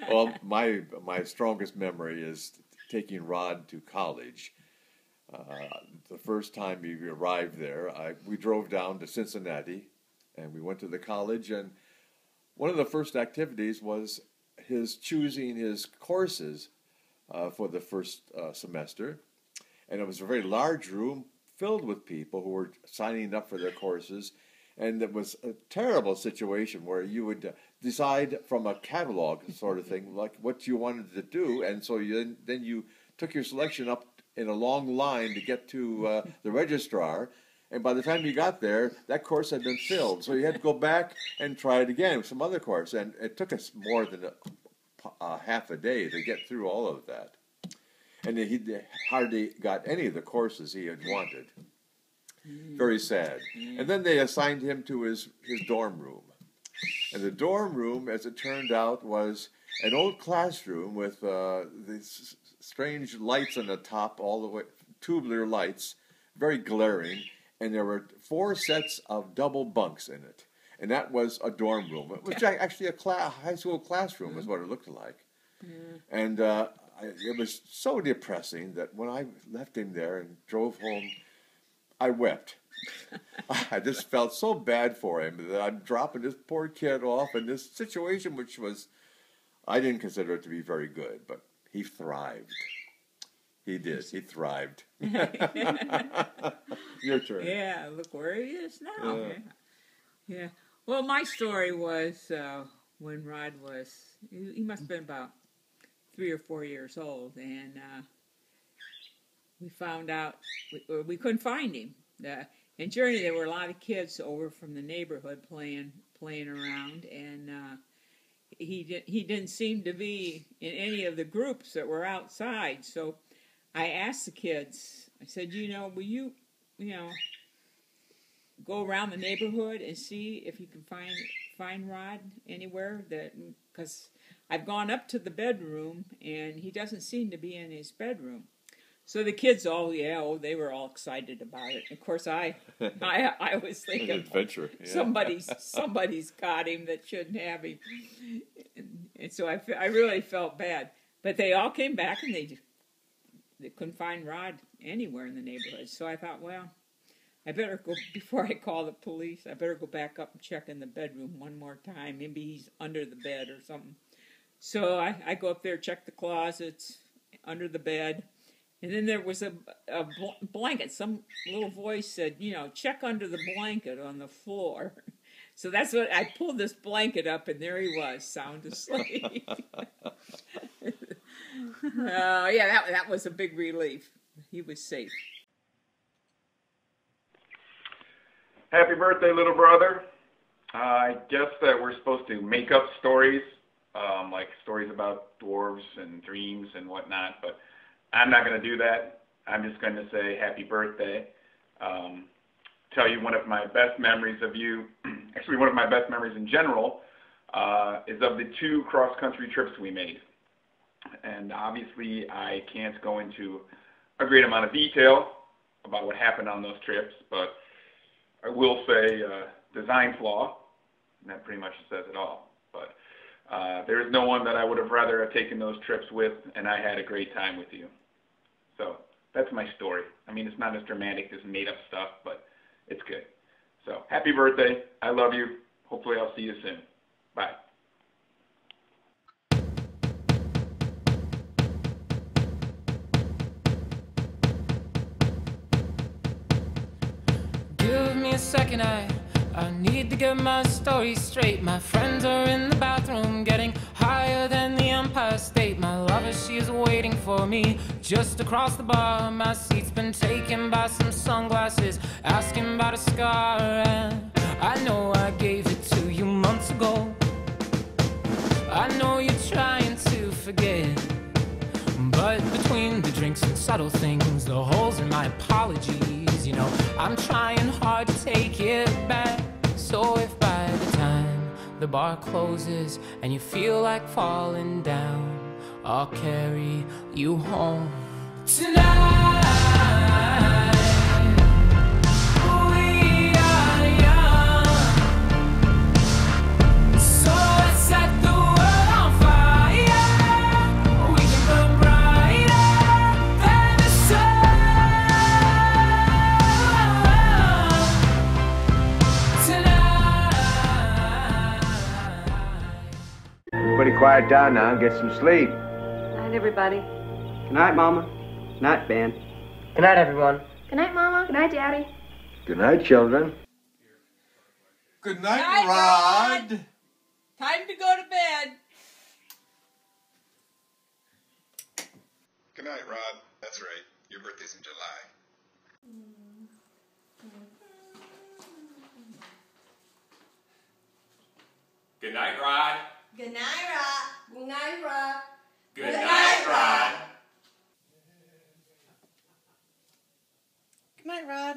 Well, my strongest memory is taking Rod to college. The first time we arrived there, we drove down to Cincinnati, and we went to the college, and one of the first activities was his choosing his courses for the first semester, and it was a very large room filled with people who were signing up for their courses. And it was a terrible situation where you would decide from a catalog sort of thing, like what you wanted to do, and so then you took your selection up in a long line to get to the registrar, and by the time you got there, that course had been filled, so you had to go back and try it again with some other course, and it took us more than half a day to get through all of that, and he hardly got any of the courses he had wanted. Very sad. And then they assigned him to his dorm room. And the dorm room, as it turned out, was an old classroom with these strange lights on the top, all the way, tubular lights, very glaring. And there were 4 sets of double bunks in it. And that was a dorm room. It was actually a high school classroom is what it looked like. And it was so depressing that when I left him there and drove home, I wept. I just felt so bad for him that I'm dropping this poor kid off in this situation, which was, I didn't consider it to be very good, but he thrived. He did. He thrived. Your turn. Yeah, look where he is now. Yeah. Well, my story was when Rod was, he must have been about 3 or 4 years old, and we found out we couldn't find him. In Journey, there were a lot of kids over from the neighborhood playing around, and he didn't seem to be in any of the groups that were outside. So I asked the kids. I said, will you go around the neighborhood and see if you can find Rod anywhere? Because I've gone up to the bedroom and he doesn't seem to be in his bedroom. So the kids they were all excited about it. Of course, I was thinking, adventure. Yeah. somebody's got him that shouldn't have him, and so I really felt bad. But they all came back and they couldn't find Rod anywhere in the neighborhood. So I thought, well, I better go before I call the police. I better go back up and check in the bedroom one more time. Maybe he's under the bed or something. So I go up there, check the closets, under the bed. And then there was a blanket. Some little voice said, check under the blanket on the floor. So that's what I pulled this blanket up, and there he was, sound asleep. That was a big relief. He was safe. Happy birthday, little brother. I guess that we're supposed to make up stories, like stories about dwarves and dreams and whatnot, but I'm not going to do that. I'm just going to say happy birthday. Tell you one of my best memories of you, actually one of my best memories in general, is of the 2 cross-country trips we made. And obviously I can't go into a great amount of detail about what happened on those trips, but I will say design flaw, and that pretty much says it all. But there is no one that I would have rather have taken those trips with, and I had a great time with you. So that's my story. I mean, it's not as dramatic as made-up stuff, but it's good. So happy birthday. I love you. Hopefully I'll see you soon. Bye. Give me a second, I need to get my story straight. My friends are in the bathroom getting higher than the Empire State. My lover, she is waiting for me just across the bar. My seat's been taken by some sunglasses asking about a scar. And I know I gave it to you months ago. I know you're trying to forget, but between the drinks and subtle things, the holes in my apologies. You know, I'm trying hard to take it back. So if by the time the bar closes and you feel like falling down, I'll carry you home tonight. We are young, so let's set the world on fire. We can burn brighter than the sun tonight. Everybody quiet down now and get some sleep. Night, everybody. Good night, Mama. Night, Ben. Good night, everyone. Good night, Mama. Good night, Daddy. Good night, children. Good night, Night, Rod. Time to go to bed. Good night, Rod. That's right. Your birthday's in July. Good night, Rod. Good night, Rod. Good night, Rod. Good night, Rod. Good night, Rod.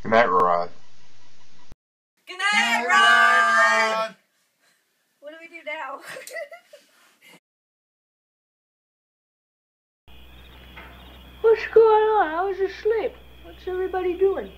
Good night, Rod. Good night, Rod. What do we do now? What's going on? I was asleep. What's everybody doing?